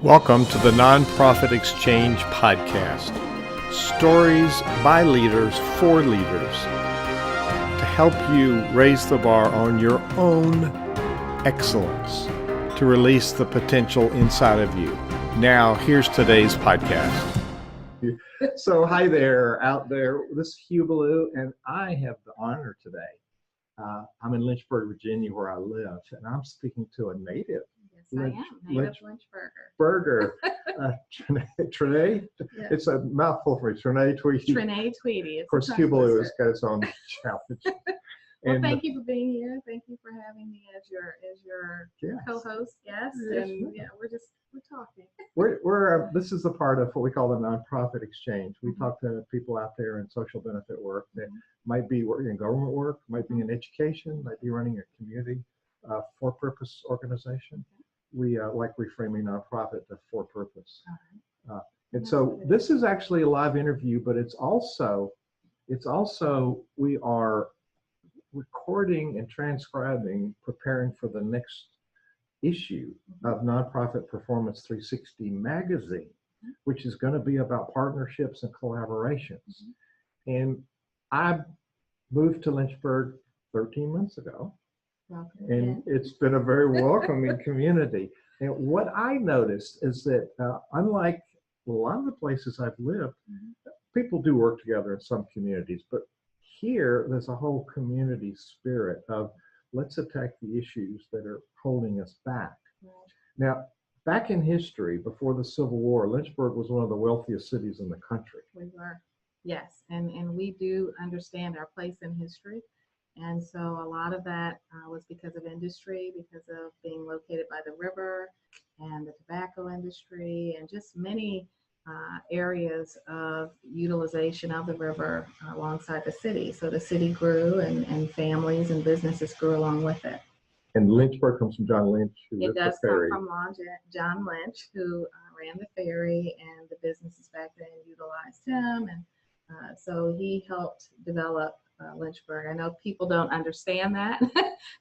Welcome to the Nonprofit Exchange Podcast. Stories by leaders for leaders to help you raise the bar on your own excellence, to release the potential inside of you. Now, here's today's podcast. So hi there, out there. This is Hugh Ballou, and I have the honor today. I'm in Lynchburg, Virginia, where I live, and I'm speaking to a native. Yes, I am. Native Lynchburger. Burger. Treney? Yeah. It's a mouthful for me. Treney Tweety. Treney Tweety. Of course, Hugh Ballou has got its own challenge. Well, thank you for being here. Thank you for having me as your yes. co-host. Yes, Yes. And yeah, we're talking. We're this is a part of what we call the Nonprofit Exchange. We Mm-hmm. talk to people out there in social benefit work that might be working in government work, might be in education, might be running a community for-purpose organization. We like reframing nonprofit to for-purpose. And so this is actually a live interview, but it's also we are recording and transcribing, preparing for the next issue of Nonprofit Performance 360 magazine, which is going to be about partnerships and collaborations. And I moved to Lynchburg 13 months ago. And it's been a very welcoming community. And what I noticed is that unlike a lot of the places I've lived, people do work together in some communities, but here there's a whole community spirit of let's attack the issues that are holding us back. Now, back in history, before the Civil War, Lynchburg was one of the wealthiest cities in the country. We were, yes, and we do understand our place in history. And so a lot of that was because of industry, because of being located by the river and the tobacco industry and just many areas of utilization of the river alongside the city. So the city grew and families and businesses grew along with it. And Lynchburg comes from John Lynch, who It does the ferry. come from John Lynch, who ran the ferry, and the businesses back then utilized him. And so he helped develop Lynchburg. I know people don't understand that.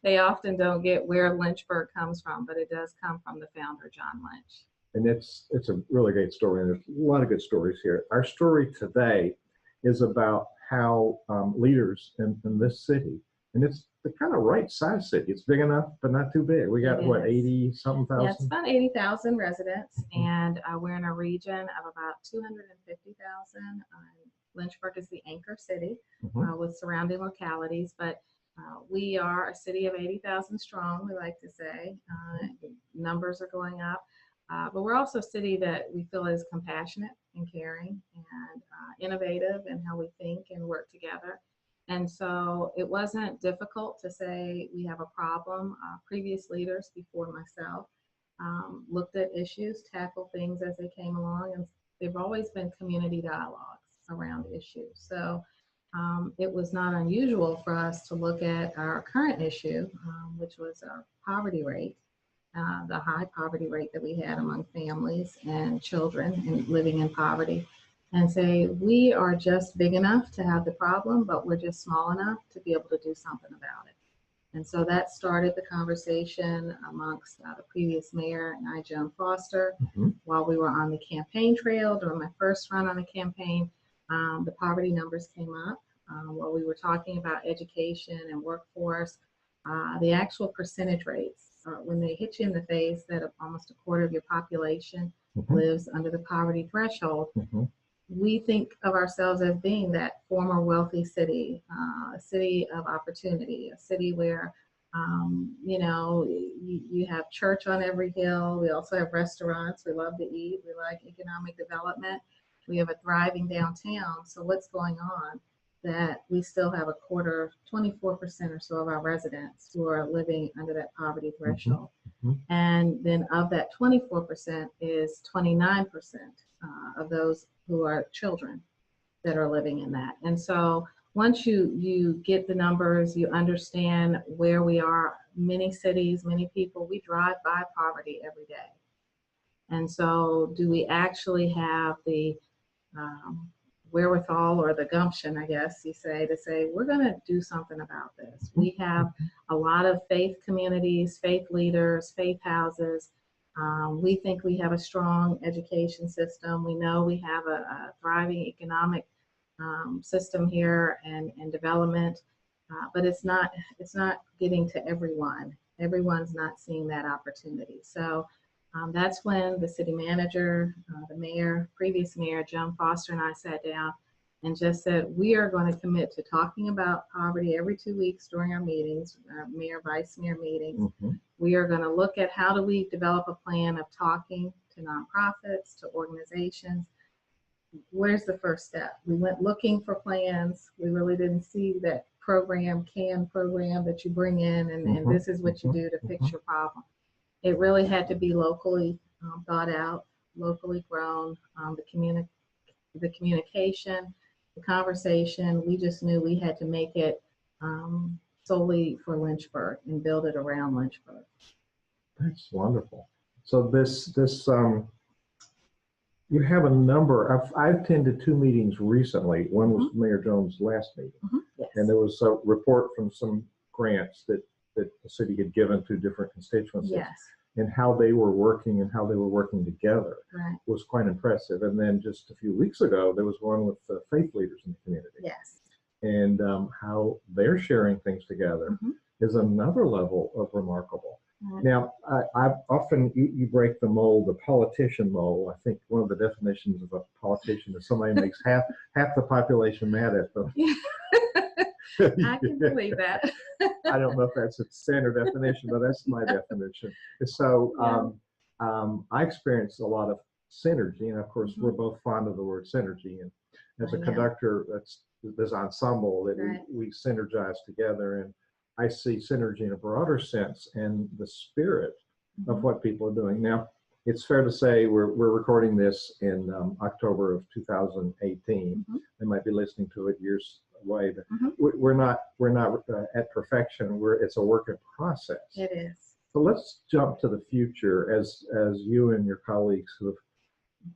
They often don't get where Lynchburg comes from, but it does come from the founder, John Lynch. And it's a really great story, and there's a lot of good stories here. Our story today is about how leaders in this city, and it's the kind of right size city. It's big enough, but not too big. We got 80-something thousand? Yeah, it's about 80,000 residents, and we're in a region of about 250,000. Lynchburg is the anchor city with surrounding localities, but we are a city of 80,000 strong, we like to say. Numbers are going up, but we're also a city that we feel is compassionate and caring and innovative in how we think and work together. And so it wasn't difficult to say we have a problem. Previous leaders before myself looked at issues, tackled things as they came along, and they've always been community dialogues around issues. So it was not unusual for us to look at our current issue, which was our poverty rate, the high poverty rate that we had among families and children and living in poverty, and say we are just big enough to have the problem, but we're just small enough to be able to do something about it. And so that started the conversation amongst the previous mayor and I, Joan Foster, while we were on the campaign trail during my first run on the campaign. The poverty numbers came up while we were talking about education and workforce. The actual percentage rates, when they hit you in the face that almost a quarter of your population lives under the poverty threshold, we think of ourselves as being that former wealthy city, a city of opportunity, a city where you have church on every hill. We also have restaurants. We love to eat. We like economic development. We have a thriving downtown. So what's going on that we still have a quarter, 24% or so of our residents who are living under that poverty threshold. And then of that 24% is 29% of those who are children that are living in that. And so once you get the numbers, you understand where we are. Many cities, many people, we drive by poverty every day. And so do we actually have the wherewithal or the gumption, I guess you say, to say, we're going to do something about this. We have a lot of faith communities, faith leaders, faith houses We think we have a strong education system. We know we have a thriving economic system here and development, but it's not getting to everyone. Everyone's not seeing that opportunity. So that's when the city manager, the mayor, previous mayor, Joan Foster, and I sat down and just said, we are going to commit to talking about poverty every 2 weeks during our meetings, our mayor, vice mayor meetings. Mm-hmm. We are going to look at how do we develop a plan of talking to nonprofits, to organizations. Where's the first step? We went looking for plans. We really didn't see that canned program that you bring in and this is what you do to fix your problem. It really had to be locally thought out, locally grown, the communication, the conversation. We just knew we had to make it solely for Lynchburg and build it around Lynchburg. That's wonderful. So this you have a number. I've attended 2 meetings recently. One was Mayor Jones' last meeting, Yes. and there was a report from some grants that the city had given to different constituencies. Yes. And how they were working together Right. was quite impressive. And then just a few weeks ago, there was one with faith leaders in the community. Yes. And how they're sharing things together is another level of remarkable. Right. Now, I've often, you break the mold, the politician mold. I think one of the definitions of a politician is somebody who makes half the population mad at them. I can believe that. I don't know if that's a standard definition, but that's my definition. So I experienced a lot of synergy, and of course, we're both fond of the word synergy. And as a conductor, that's this ensemble that we synergize together, and I see synergy in a broader sense and the spirit of what people are doing. Now, it's fair to say we're recording this in October of 2018. They might be listening to it years away, but we're not at perfection. It's a work in process. It is. So let's jump to the future as you and your colleagues who have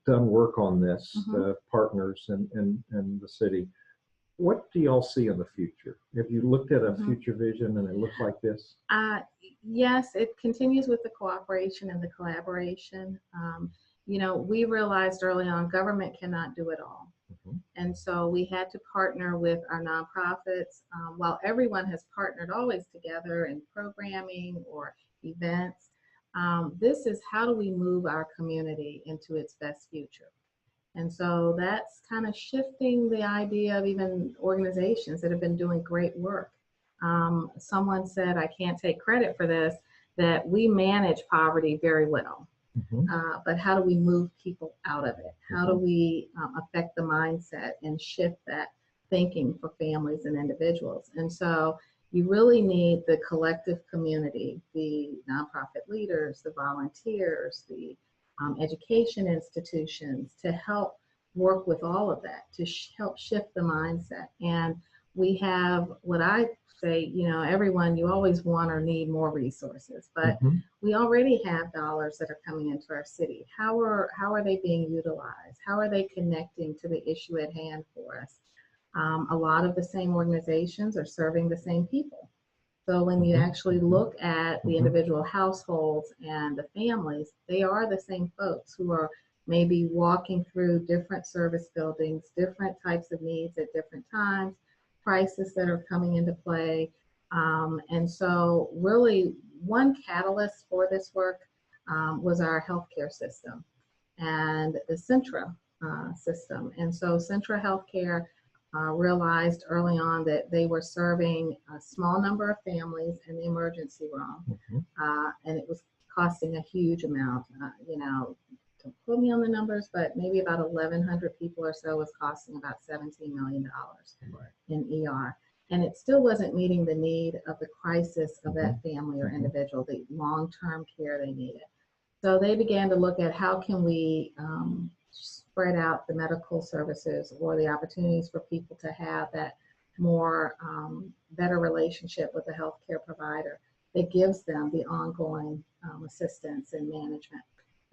done work on this, partners and the city. What do y'all see in the future? Have you looked at a future vision and it looks like this? Yes, it continues with the cooperation and the collaboration. We realized early on government cannot do it all. And so we had to partner with our nonprofits. While everyone has partnered always together in programming or events, this is how do we move our community into its best future? And so that's kind of shifting the idea of even organizations that have been doing great work. Someone said, I can't take credit for this, that we manage poverty very well. But how do we move people out of it? How do we affect the mindset and shift that thinking for families and individuals? And so you really need the collective community, the nonprofit leaders, the volunteers, the education institutions to help work with all of that, to help shift the mindset. And we have what I say, everyone, you always want or need more resources, but we already have dollars that are coming into our city. How are they being utilized? How are they connecting to the issue at hand for us? A lot of the same organizations are serving the same people. So when you actually look at the individual households and the families, they are the same folks who are maybe walking through different service buildings, different types of needs at different times, crises that are coming into play. And so really one catalyst for this work was our healthcare system and the Centra system. And so Centra Healthcare realized early on that they were serving a small number of families in the emergency room, and it was costing a huge amount. Don't quote me on the numbers, but maybe about 1,100 people or so was costing about $17 million in ER. And it still wasn't meeting the need of the crisis of that family or individual, the long-term care they needed. So they began to look at how can we spread out the medical services or the opportunities for people to have that more better relationship with the healthcare provider that gives them the ongoing assistance and management.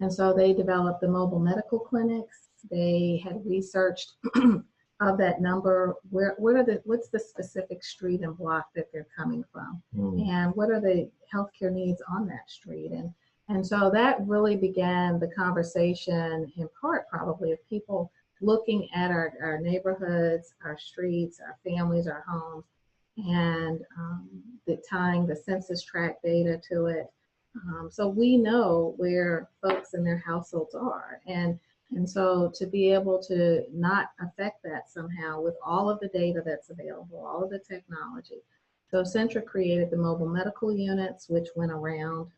And so they developed the mobile medical clinics. They had researched of that number, what's the specific street and block that they're coming from, and what are the healthcare needs on that street, and And so that really began the conversation, in part probably, of people looking at our neighborhoods, our streets, our families, our homes, and tying the census tract data to it. So we know where folks in their households are. And so to be able to not affect that somehow with all of the data that's available, all of the technology. So Centra created the mobile medical units, which went around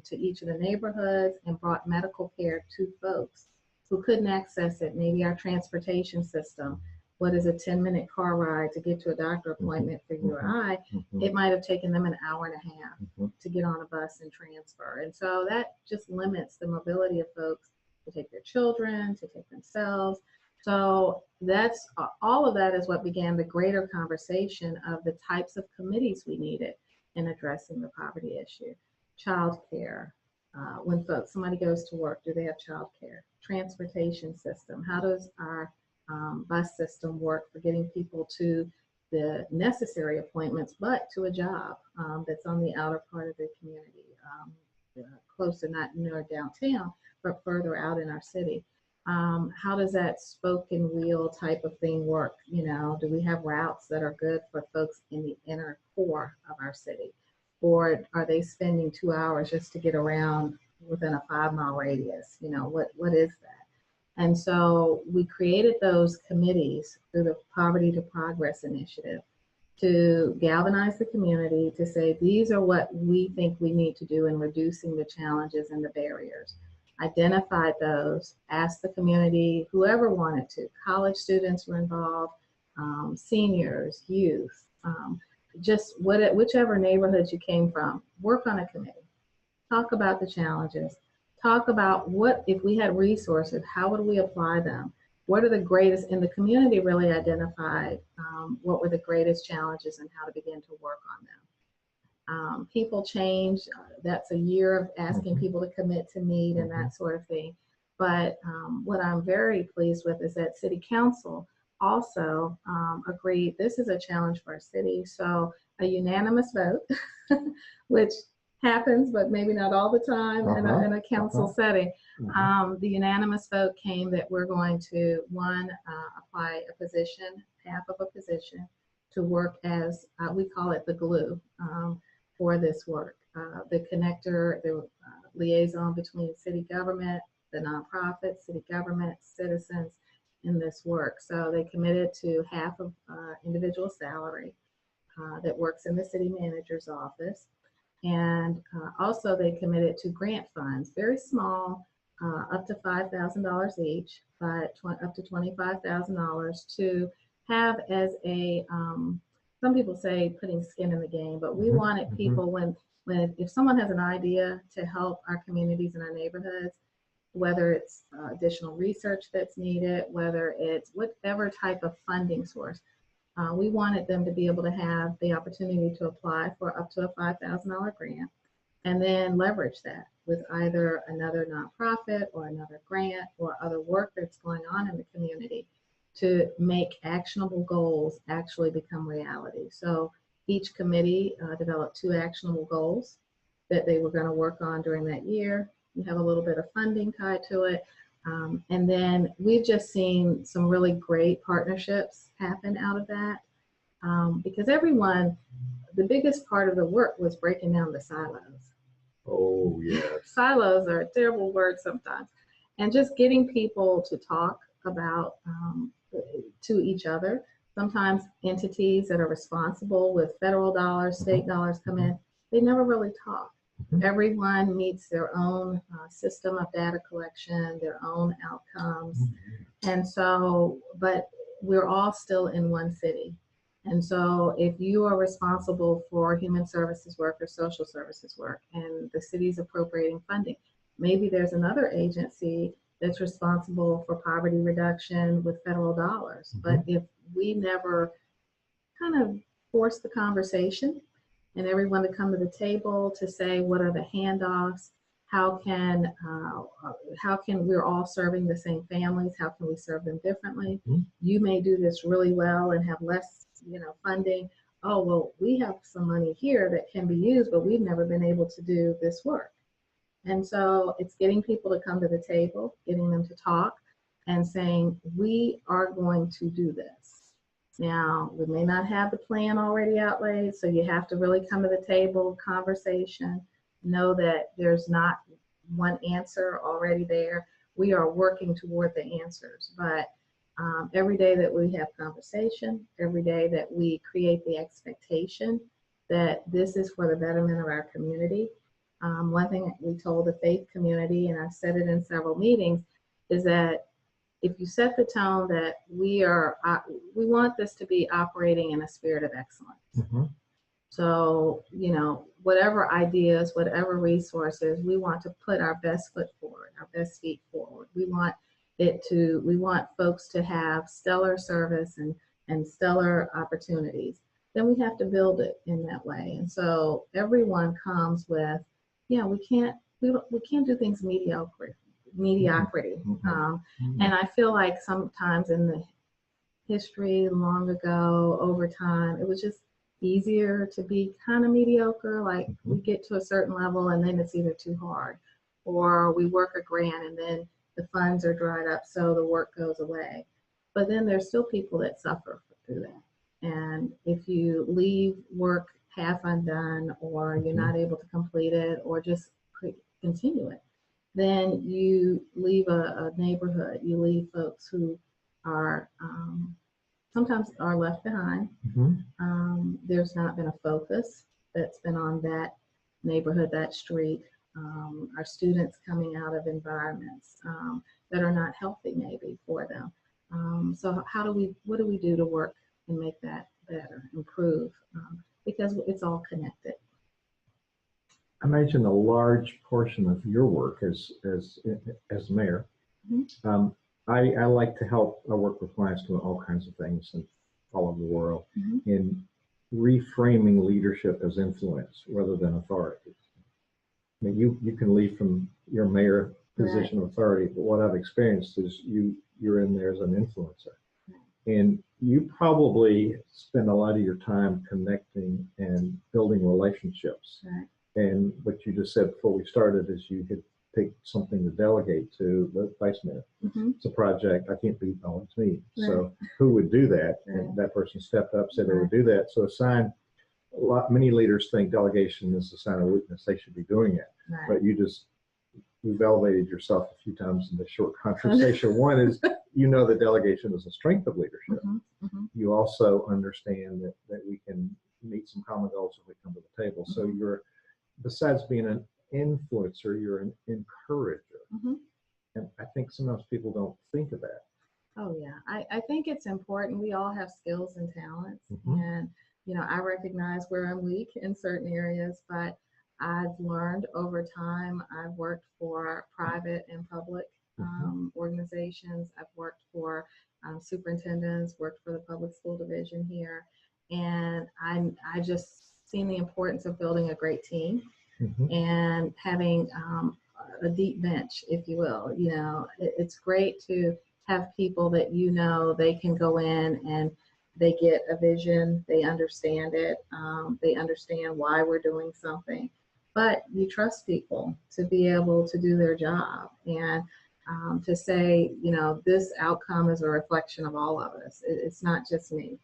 to each of the neighborhoods and brought medical care to folks who couldn't access it. Maybe our transportation system. What is a 10-minute car ride to get to a doctor appointment for your eye? It might have taken them an hour and a half to get on a bus and transfer. And so that just limits the mobility of folks to take their children, to take themselves. So that's all of that is what began the greater conversation of the types of committees we needed in addressing the poverty issue. Child care, when somebody goes to work, do they have child care? Transportation system, how does our bus system work for getting people to the necessary appointments, but to a job that's on the outer part of the community, closer, not near downtown, but further out in our city. How does that spoken wheel type of thing work? You know, do we have routes that are good for folks in the inner core of our city? Or are they spending 2 hours just to get around within a 5-mile radius? You know, what is that? And so we created those committees through the Poverty to Progress initiative to galvanize the community to say, these are what we think we need to do in reducing the challenges and the barriers. Identified those, asked the community, whoever wanted to, college students were involved, seniors, youth, just whichever neighborhood you came from, work on a committee, talk about the challenges, talk about what, if we had resources, how would we apply them? What are the greatest, and the community really identified what were the greatest challenges and how to begin to work on them. People change, that's a year of asking people to commit to need and that sort of thing. But what I'm very pleased with is that City Council also agreed this is a challenge for our city. So a unanimous vote, which happens, but maybe not all the time in a council setting. The unanimous vote came that we're going to, one, apply a position, half of a position, to work as, we call it the glue for this work. The connector, the liaison between city government, the nonprofits, city government, citizens in this work. So they committed to half of individual salary that works in the city manager's office. And also they committed to grant funds, very small, up to $5,000 each, but up to $25,000 to have as a, some people say putting skin in the game, but we wanted people if someone has an idea to help our communities and our neighborhoods, whether it's additional research that's needed, whether it's whatever type of funding source, we wanted them to be able to have the opportunity to apply for up to a $5,000 grant and then leverage that with either another nonprofit or another grant or other work that's going on in the community to make actionable goals actually become reality. So each committee developed 2 actionable goals that they were going to work on during that year. You have a little bit of funding tied to it. And then we've just seen some really great partnerships happen out of that because everyone, the biggest part of the work was breaking down the silos. Oh, yes. Silos are a terrible word sometimes. And just getting people to talk about to each other. Sometimes entities that are responsible with federal dollars, state dollars come in, they never really talk. Everyone meets their own system of data collection, their own outcomes. And so, but we're all still in one city. And so if you are responsible for human services work or social services work and the city's appropriating funding, maybe there's another agency that's responsible for poverty reduction with federal dollars. But if we never kind of force the conversation and everyone to come to the table to say, what are the handoffs? How can we're all serving the same families? How can we serve them differently? You may do this really well and have less, funding. Oh, well, we have some money here that can be used, but we've never been able to do this work. And so it's getting people to come to the table, getting them to talk and saying, we are going to do this. Now, we may not have the plan already outlaid, so you have to really come to the table, conversation, know that there's not one answer already there. We are working toward the answers, but every day that we have conversation, every day that we create the expectation that this is for the betterment of our community. One thing we told the faith community, and I've said it in several meetings, is that if you set the tone that we want this to be operating in a spirit of excellence. Mm-hmm. So, whatever ideas, whatever resources, we want to put our best foot forward, our best feet forward. We want folks to have stellar service and stellar opportunities. Then we have to build it in that way. And so everyone comes with, we can't do things mediocrity. Mm-hmm. And I feel like sometimes in the history long ago, over time, it was just easier to be kind of mediocre. Like we get to a certain level and then it's either too hard, or we work a grant and then the funds are dried up, so the work goes away. But then there's still people that suffer through that. And if you leave work half undone, or you're not able to complete it, or just continue it, then you leave a neighborhood, you leave folks who are sometimes are left behind. Mm-hmm. There's not been a focus that's been on that neighborhood, that street. Our students coming out of environments that are not healthy maybe for them. So what do we do to work and make that better, improve? Because it's all connected. I imagine a large portion of your work as mayor. Mm-hmm. I like to help. I work with clients doing all kinds of things and all over the world Mm-hmm. in reframing leadership as influence rather than authority. I mean, you can lead from your mayor position of authority, but what I've experienced is you're in there as an influencer. And you probably spend a lot of your time connecting and building relationships. Right. And what you just said before we started is you could take something to delegate to the vice mayor. Mm-hmm. It's a project, I can't beat all it's me. Right. So who would do that? Right. And that person stepped up, said they would do that. So many leaders think delegation is a sign of weakness. They should be doing it. Right. But you've elevated yourself a few times in this short conversation. One is, that delegation is a strength of leadership. Mm-hmm. Mm-hmm. You also understand that we can meet some common goals if we come to the table. So you're, besides being an influencer, you're an encourager. Mm-hmm. And I think sometimes people don't think of that. Oh yeah, I think it's important. We all have skills and talents, Mm-hmm. and I recognize where I'm weak in certain areas, but I've learned over time. I've worked for private and public organizations. I've worked for superintendents, worked for the public school division here, and I just seen the importance of building a great team and having a deep bench, if you will. It's great to have people that they can go in and they get a vision, they understand it, they understand why we're doing something. But you trust people to be able to do their job and to say, this outcome is a reflection of all of us. It's not just me.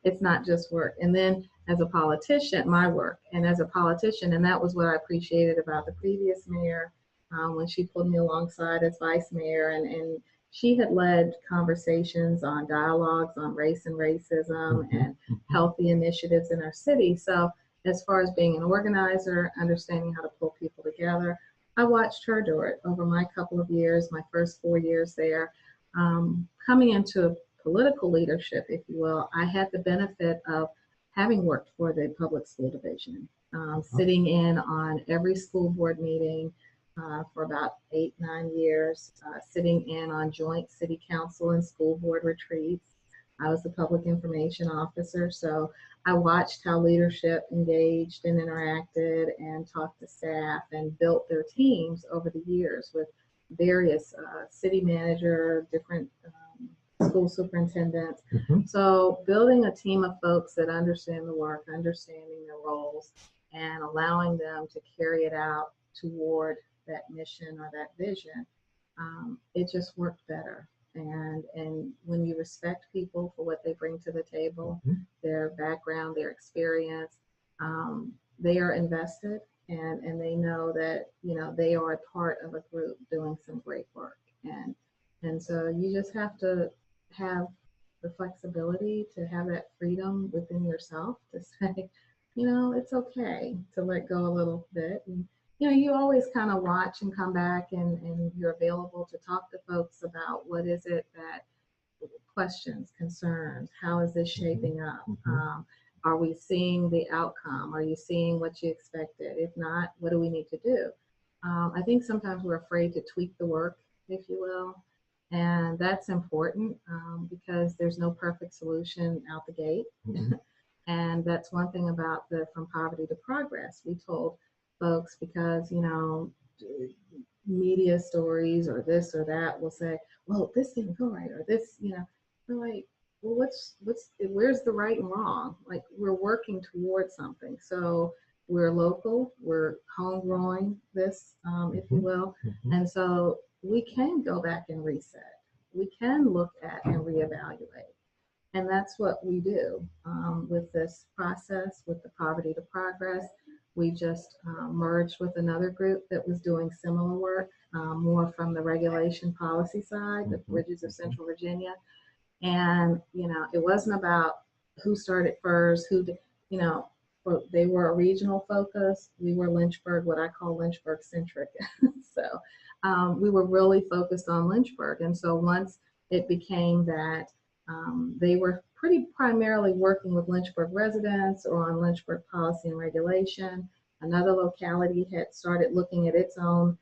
It's not just work. And then as a politician, my work, and as a politician, and that was what I appreciated about the previous mayor when she pulled me alongside as vice mayor, and she had led conversations on dialogues on race and racism and healthy initiatives in our city. So as far as being an organizer, understanding how to pull people together, I watched her do it over my couple of years, my first 4 years there. Coming into political leadership, if you will, I had the benefit of having worked for the public school division, sitting in on every school board meeting for about 8-9 years, sitting in on joint city council and school board retreats. I was the public information officer, so I watched how leadership engaged and interacted and talked to staff and built their teams over the years with various city manager, different school superintendents. So building a team of folks that understand the work, understanding their roles, and allowing them to carry it out toward that mission or that vision, it just worked better. And when you respect people for what they bring to the table, their background, their experience, they are invested, and they know that, you know, they are a part of a group doing some great work. And so you just have to have the flexibility to have that freedom within yourself to say, you know, it's okay to let go a little bit. And, you know, you always kind of watch and come back, and you're available to talk to folks about what is it that questions, concerns, how is this shaping up? Are we seeing the outcome? Are you seeing what you expected? If not, what do we need to do? I think sometimes we're afraid to tweak the work, if you will. And that's important because there's no perfect solution out the gate. And that's one thing about the From Poverty to Progress. We told folks, because, you know, media stories or this or that will say, well, this didn't go right, or this, you know, we're like, well, where's the right and wrong? Like, we're working towards something. So we're local, we're homegrowing this, if you will. And so we can go back and reset. We can look at and reevaluate. And that's what we do with this process, with the Poverty to Progress. We just merged with another group that was doing similar work, more from the regulation policy side, the Bridges of Central Virginia. And, you know, it wasn't about who started first, who did, you know, they were a regional focus. We were Lynchburg, what I call Lynchburg centric. So we were really focused on Lynchburg. And so once it became that they were pretty primarily working with Lynchburg residents or on Lynchburg policy and regulation, another locality had started looking at its own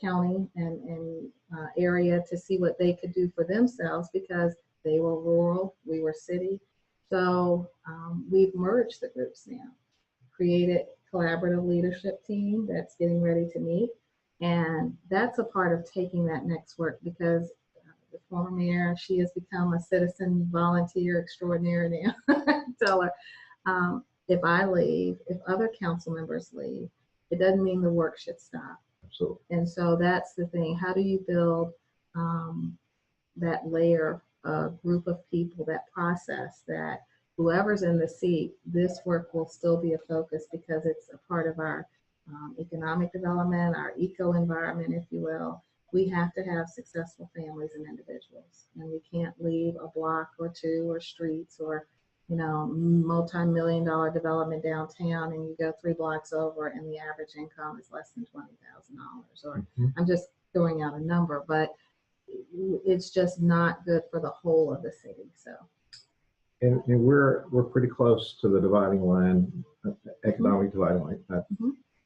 county and area to see what they could do for themselves, because they were rural, we were city. So we've merged the groups now, created collaborative leadership team that's getting ready to meet. And that's a part of taking that next work, because the former mayor, she has become a citizen volunteer extraordinaire now. Tell her, if I leave, if other council members leave, it doesn't mean the work should stop. Absolutely. And so that's the thing. How do you build that layer, group of people, that process, that whoever's in the seat, this work will still be a focus because it's a part of our economic development, our eco-environment, if you will. We have to have successful families and individuals, and we can't leave a block or two or streets or, you know, multi-million-dollar development downtown and you go 3 blocks over and the average income is less than $20,000. Or I'm just throwing out a number, but it's just not good for the whole of the city. So, and we're pretty close to the dividing line, economic dividing line.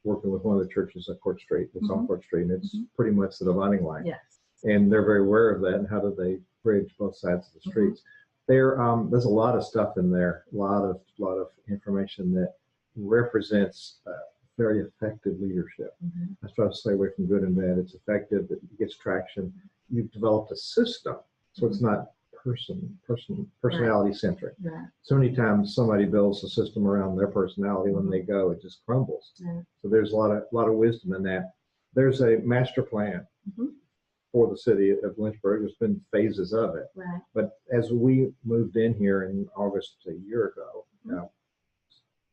Working with one of the churches at Court Street, it's on Court Street, and it's pretty much the dividing line. yes. And they're very aware of that, and how do they bridge both sides of the streets. There's a lot of stuff in there, a lot of information that represents very effective leadership. I try to stay away from good and bad. It's effective, it gets traction. You've developed a system, so it's not personality centric. Right. So many times somebody builds a system around their personality, when they go, it just crumbles. So there's a lot of wisdom in that. There's a master plan for the city of Lynchburg. There's been phases of it. Right. But as we moved in here in August a year ago,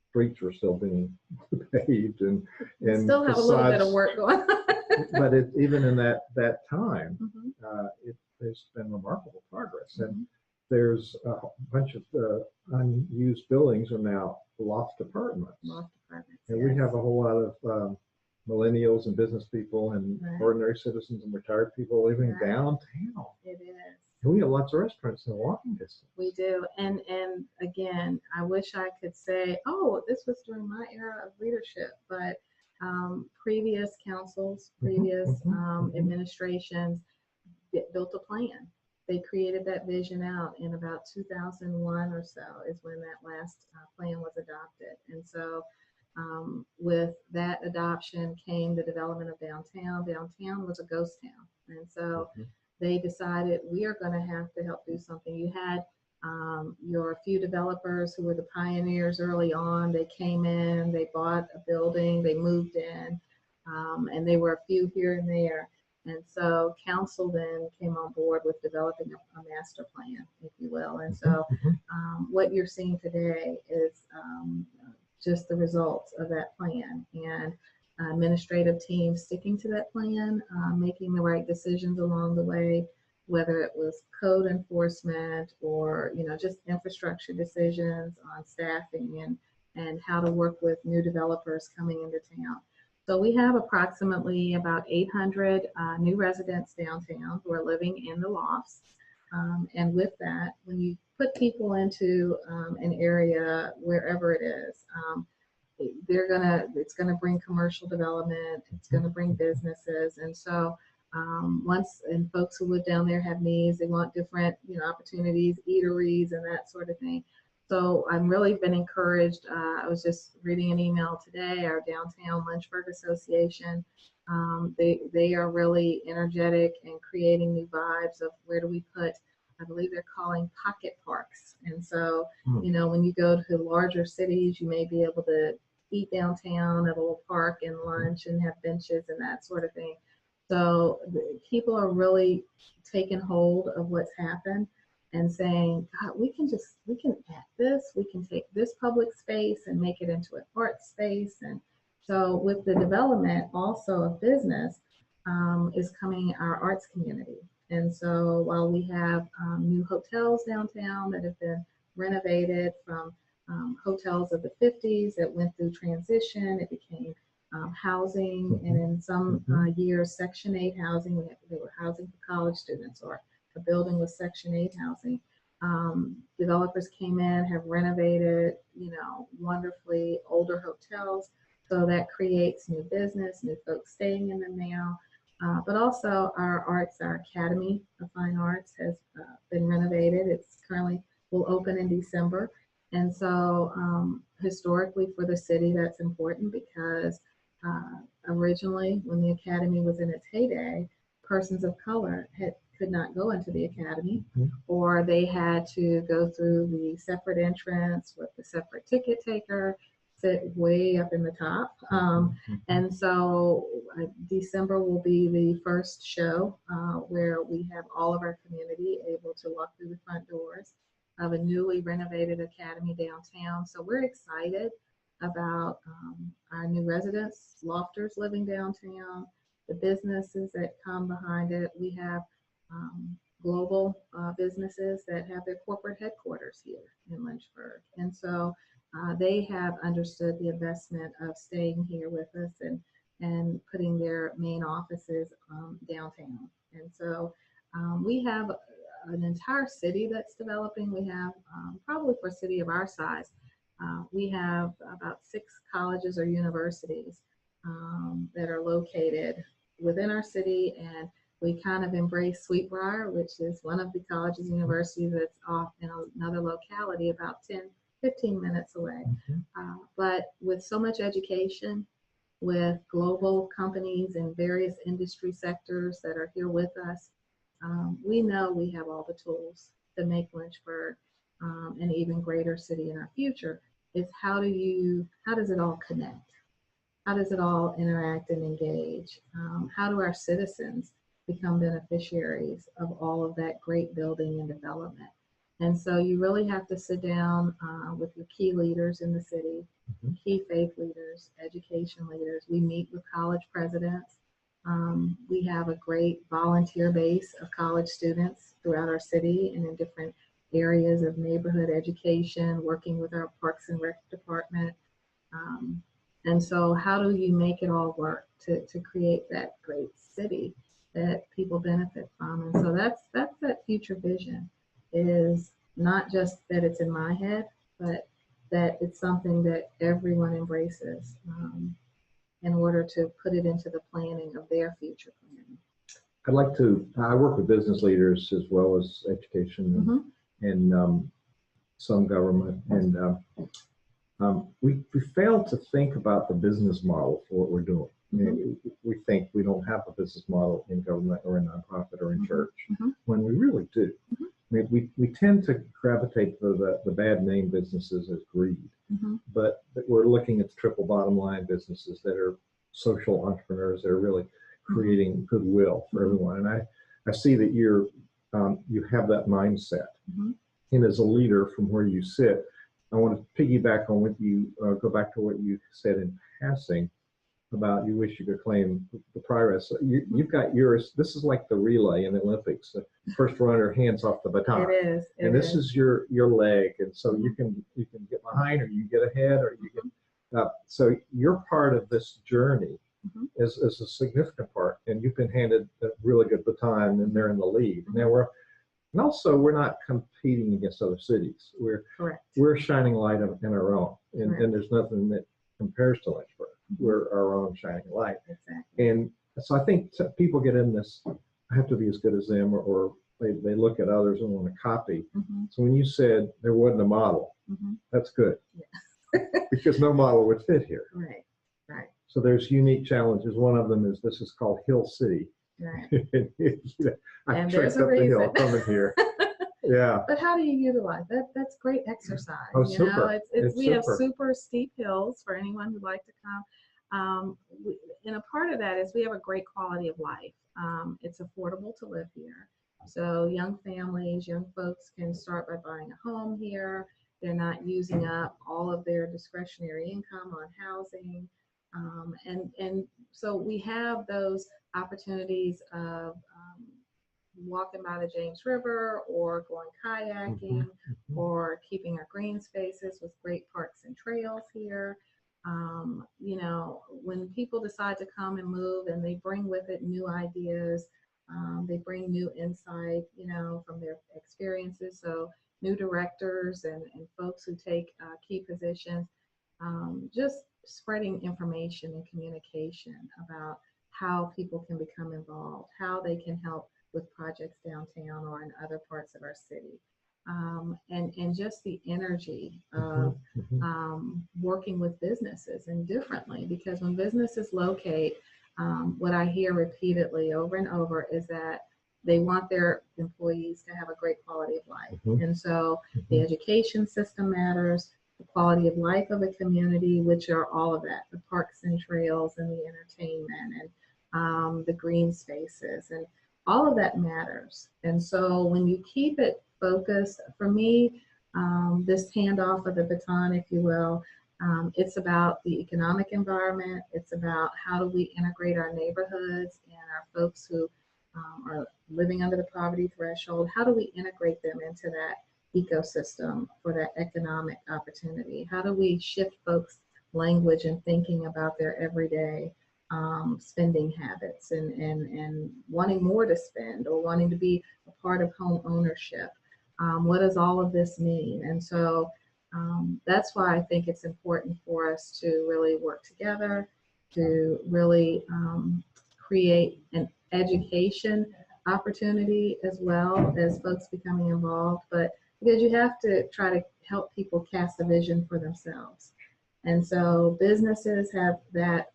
streets were still being paved and Still have a little bit of work going on. But even in that time, there's been remarkable progress. And there's a bunch of unused buildings are now loft apartments. And we have a whole lot of millennials and business people and ordinary citizens and retired people living downtown. It is. And we have lots of restaurants in walking distance. We do. And again, I wish I could say, oh, this was during my era of leadership, but previous councils, previous administrations built a plan. They created that vision out in about 2001 or so is when that last plan was adopted. And so with that adoption came the development of downtown. Downtown was a ghost town. And so they decided we are going to have to help do something. You had your few developers who were the pioneers early on. They came in, they bought a building, they moved in. and they were a few here and there. And so council then came on board with developing a master plan, if you will. And so what you're seeing today is just the results of that plan, and administrative teams sticking to that plan, making the right decisions along the way, whether it was code enforcement or, just infrastructure decisions on staffing and how to work with new developers coming into town. So we have approximately about 800 new residents downtown who are living in the lofts. And with that, when you put people into an area, wherever it is, it's gonna bring commercial development, it's gonna bring businesses. And so and folks who live down there have needs, they want different, opportunities, eateries and that sort of thing. So I've really been encouraged. I was just reading an email today, our Downtown Lynchburg Association, they are really energetic and creating new vibes of where do we put, I believe they're calling pocket parks. And so, when you go to larger cities, you may be able to eat downtown at a little park and lunch and have benches and that sort of thing. So people are really taking hold of what's happened and saying, God, we can add this, we can take this public space and make it into an art space. And so with the development also of business is coming our arts community. And so while we have new hotels downtown that have been renovated from hotels of the 50s that went through transition, it became housing, and in some years, Section 8 housing. They were housing for college students, or a building with Section 8 housing. Developers came in, have renovated, wonderfully older hotels. So that creates new business, new folks staying in them now. But also our Academy of Fine Arts has been renovated. It's currently will open in December. And so historically for the city, that's important because originally when the Academy was in its heyday, persons of color could not go into the Academy, or they had to go through the separate entrance with the separate ticket taker, sit way up in the top. And so December will be the first show where we have all of our community able to walk through the front doors of a newly renovated Academy downtown. So we're excited about our new residents, lofters living downtown, the businesses that come behind it. We have global businesses that have their corporate headquarters here in Lynchburg. And so they have understood the investment of staying here with us and putting their main offices downtown. And so we have an entire city that's developing. We have probably for a city of our size, we have about 6 colleges or universities that are located within our city, and we kind of embrace Sweetbriar, which is one of the colleges and universities that's off in another locality about 10-15 minutes away. But with so much education, with global companies in various industry sectors that are here with us, we know we have all the tools to make Lynchburg an even greater city in our future. Is how does it all connect? How does it all interact and engage? How do our citizens become beneficiaries of all of that great building and development? And so you really have to sit down with your key leaders in the city, key faith leaders, education leaders. We meet with college presidents. We have a great volunteer base of college students throughout our city and in different areas of neighborhood education, working with our Parks and Rec department. And so how do you make it all work to create that great city that people benefit from? And so that's that future vision, is not just that it's in my head, but that it's something that everyone embraces in order to put it into the planning of their future planning. I work with business leaders as well as education and some government, and we fail to think about the business model for what we're doing. We think we don't have a business model in government or in nonprofit or in church, when we really do. I mean, we tend to gravitate to the bad name businesses as greed, but we're looking at the triple bottom line businesses that are social entrepreneurs that are really creating goodwill for everyone. And I see that you have that mindset. Mhm. And as a leader from where you sit, I want to piggyback on what you go back to what you said in passing about you wish you could claim the progress. You've got yours. This is like the relay in the Olympics. The first runner hands off the baton. It is. And this is your leg. And so you can get behind, or you get ahead, or you get up. So you're part of this journey is a significant part. And you've been handed a really good baton, and they're in the lead. Now we're not competing against other cities. Correct. We're shining light in our own, and there's nothing that compares to Lynchburg. We're our own shining light. Exactly. And so I think people get in this, I have to be as good as them, or they look at others and want to copy. So when you said there wasn't a model, that's good. Yeah. Because no model would fit here. Right. Right. So there's unique challenges. One of them is this is called Hill City. Right. I And trekked there's a up the hill reason. coming here. Yeah. But how do you utilize that? That's great exercise. Oh, You know, super. It's we have super. super steep hills for anyone who'd like to come. And a part of that is we have a great quality of life. It's affordable to live here. So young families, young folks can start by buying a home here. They're not using up all of their discretionary income on housing. And so we have those opportunities of walking by the James River, or going kayaking, or keeping our green spaces with great parks and trails here. You know, when people decide to come and move, and they bring with it new ideas, they bring new insight, you know, from their experiences. So new directors and folks who take key positions, just spreading information and communication about how people can become involved, how they can help with projects downtown or in other parts of our city. And just the energy of working with businesses and differently, because when businesses locate, what I hear repeatedly over and over is that they want their employees to have a great quality of life. And so the education system matters, the quality of life of a community, which are all of that, the parks and trails and the entertainment and the green spaces, and all of that matters. And so when you keep it focused, for me, this handoff of the baton, if you will, it's about the economic environment. It's about how do we integrate our neighborhoods and our folks who are living under the poverty threshold. How do we integrate them into that ecosystem for that economic opportunity? How do we shift folks' language and thinking about their everyday spending habits and wanting more to spend, or wanting to be a part of home ownership? What does all of this mean? And so that's why I think it's important for us to really work together to really create an education opportunity as well as folks becoming involved, but because you have to try to help people cast a vision for themselves. And so businesses have that,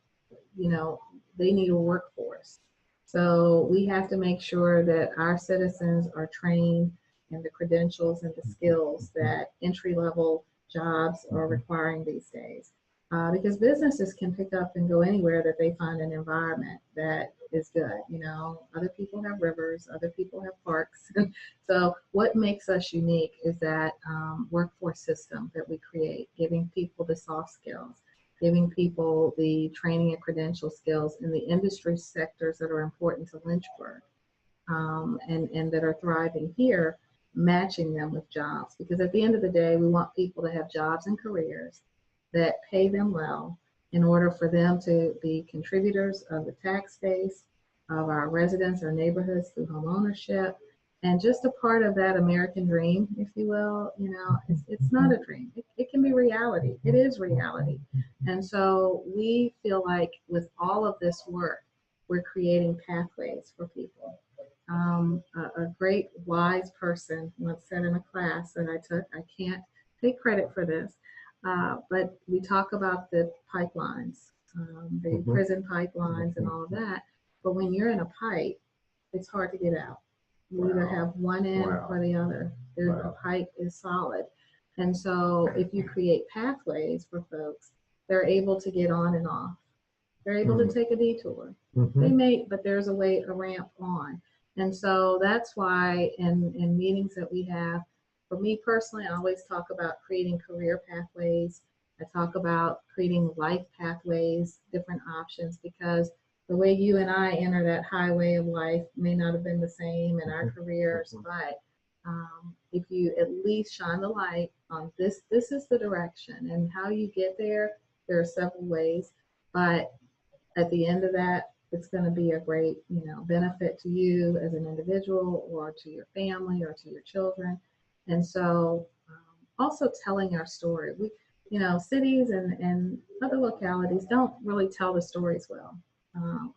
you know, they need a workforce. So we have to make sure that our citizens are trained in the credentials and the skills that entry-level jobs are requiring these days. Because businesses can pick up and go anywhere that they find an environment that is good. You know, other people have rivers, other people have parks. So what makes us unique is that workforce system that we create, giving people the soft skills, giving people the training and credential skills in the industry sectors that are important to Lynchburg and that are thriving here, matching them with jobs. Because at the end of the day, we want people to have jobs and careers that pay them well in order for them to be contributors of the tax base of our residents, our neighborhoods through home ownership, and just a part of that American dream, if you will. You know, it's not a dream. It can be reality. It is reality. And so we feel like with all of this work, we're creating pathways for people. A great wise person once said in a class that I took, I can't take credit for this, but we talk about the pipelines, the prison pipelines and all of that. But when you're in a pipe, it's hard to get out. You either have one end or the other. The pipe is solid. And so if you create pathways for folks, they're able to get on and off. They're able to take a detour. They may, but there's a way, a ramp on. And so that's why in meetings that we have, for me personally, I always talk about creating career pathways. I talk about creating life pathways, different options, because the way you and I enter that highway of life may not have been the same in our careers, but if you at least shine the light on this is the direction, and how you get there, there are several ways, but at the end of that, it's going to be a great, benefit to you as an individual, or to your family, or to your children. And so also telling our story. We, cities and other localities don't really tell the stories well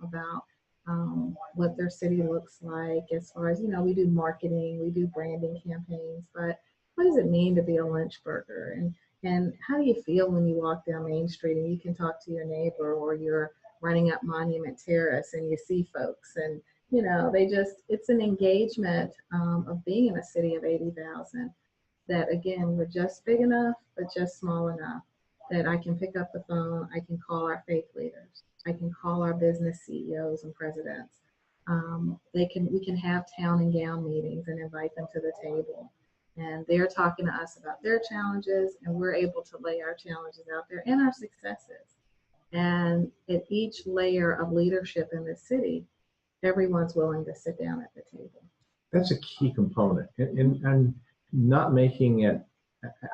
about what their city looks like, as far as, we do marketing, we do branding campaigns, but what does it mean to be a Lynchburger? And how do you feel when you walk down Main Street and you can talk to your neighbor, or you're running up Monument Terrace and you see folks, and it's an engagement of being in a city of 80,000, that again, we're just big enough, but just small enough that I can pick up the phone, I can call our faith leaders, I can call our business CEOs and presidents. We can have town and gown meetings and invite them to the table. And they're talking to us about their challenges, and we're able to lay our challenges out there and our successes. And at each layer of leadership in the city, everyone's willing to sit down at the table. That's a key component. And not making it,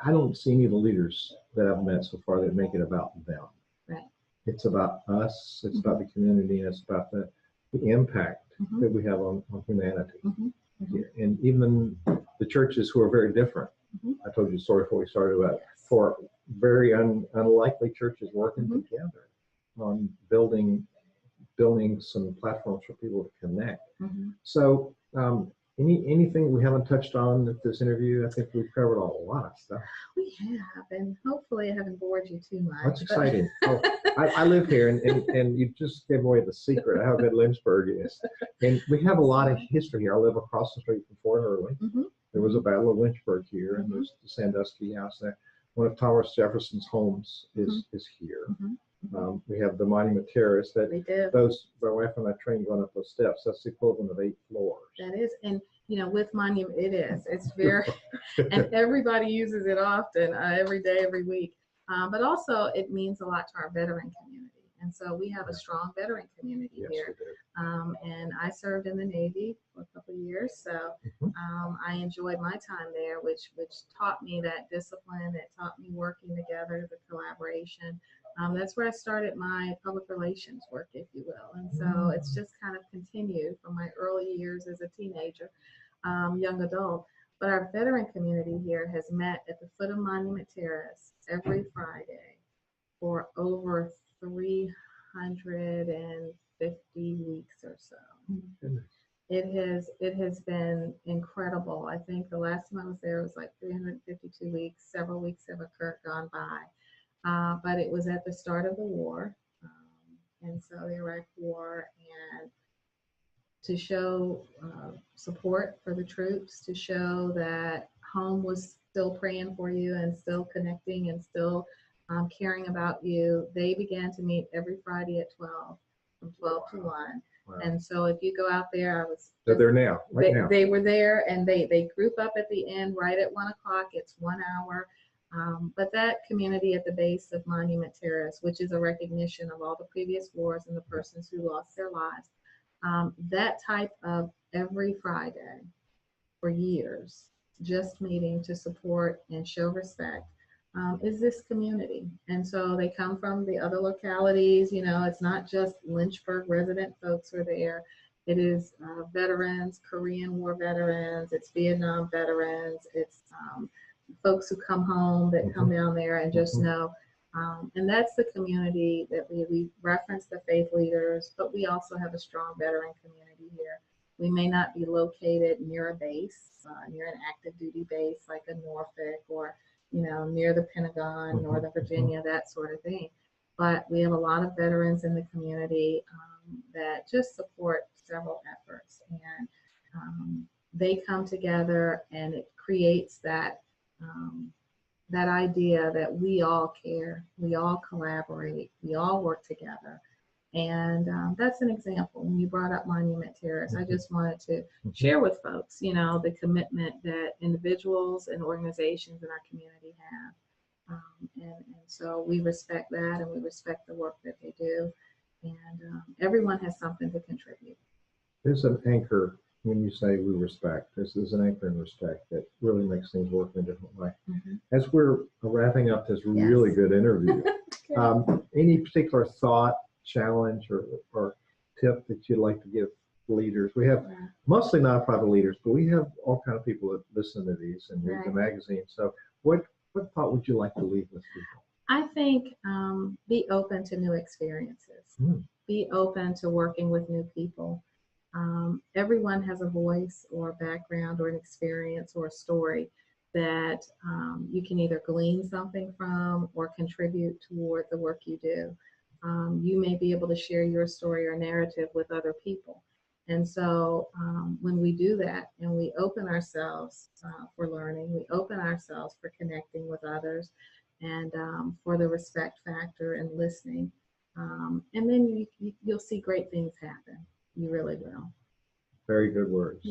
I don't see any of the leaders that I've met so far that make it about them. Right. It's about us, it's about the community, and it's about the impact that we have on humanity here. And even the churches who are very different. I told you a story before we started about four very unlikely churches working together on building some platforms for people to connect. So anything we haven't touched on at this interview? I think we've covered a lot of stuff. We have, and hopefully I haven't bored you too much. That's exciting. I live here, and you just gave away the secret of how good Lynchburg is. And we have a lot of history here. I live across the street from Fort Hurley. There was a Battle of Lynchburg here, and there's the Sandusky House there. One of Thomas Jefferson's homes is here. We have the Monument Terrace that my wife and I trained going up those steps. That's the equivalent of 8 floors. That is, and with Monument, it's very, and everybody uses it often, every day, every week. But also it means a lot to our veteran community. And so we have a strong veteran community here. And I served in the Navy for a couple of years. So I enjoyed my time there, which taught me that discipline. It taught me working together, the collaboration. That's where I started my public relations work, if you will. And so it's just kind of continued from my early years as a teenager, young adult. But our veteran community here has met at the foot of Monument Terrace every Friday for over 350 weeks or so. It has been incredible. I think the last time I was there was like 352 weeks. Several weeks have gone by. But it was at the start of the war, and so the Iraq War, and to show support for the troops, to show that home was still praying for you and still connecting and still caring about you. They began to meet every Friday at 12, from 12 to 1. Wow. And so if you go out there, they're there now, now. They were there, and they group up at the end right at 1 o'clock. It's 1 hour. But that community at the base of Monument Terrace, which is a recognition of all the previous wars and the persons who lost their lives, that type of every Friday for years, just meeting to support and show respect, is this community. And so they come from the other localities. It's not just Lynchburg resident folks who are there. It is veterans, Korean War veterans, it's Vietnam veterans, it's folks who come home that come down there and just know. And that's the community that we reference the faith leaders, but we also have a strong veteran community here. We may not be located near a base, near an active duty base like a Norfolk, or near the Pentagon, Northern Virginia, that sort of thing. But we have a lot of veterans in the community that just support several efforts, and they come together, and it creates that idea that we all care, we all collaborate, we all work together. And that's an example. When you brought up Monument Terrace, I just wanted to share with folks, the commitment that individuals and organizations in our community have. And so we respect that, and we respect the work that they do. And everyone has something to contribute. There's an anchor when you say we respect. This is an anchor in respect that really makes things work in a different way. As we're wrapping up this really good interview, any particular thought, challenge, or tip that you'd like to give leaders? We have mostly nonprofit leaders, but we have all kind of people that listen to these and read the magazine. So what thought would you like to leave with people? I think be open to new experiences. Be open to working with new people. Everyone has a voice or a background or an experience or a story that you can either glean something from or contribute toward the work you do. You may be able to share your story or narrative with other people. And so when we do that and we open ourselves for learning, we open ourselves for connecting with others, and for the respect factor and listening, and then you'll see great things happen. You really will. Very good words.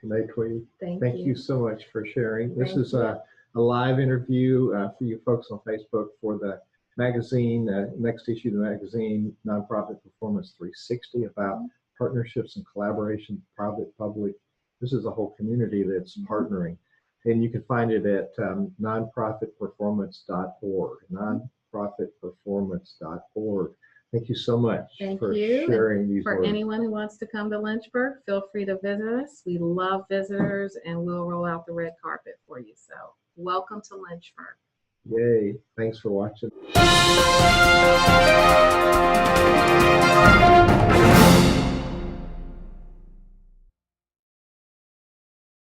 Treney Tweety, thank you so much for sharing. This is a live interview for you folks on Facebook for the magazine, next issue of the magazine, Nonprofit Performance 360, about partnerships and collaboration, private, public. This is a whole community that's partnering. And you can find it at nonprofitperformance.org, nonprofitperformance.org. Thank you so much for sharing these words. For anyone who wants to come to Lynchburg, feel free to visit us. We love visitors, and we'll roll out the red carpet for you. So welcome to Lynchburg. Yay. Thanks for watching.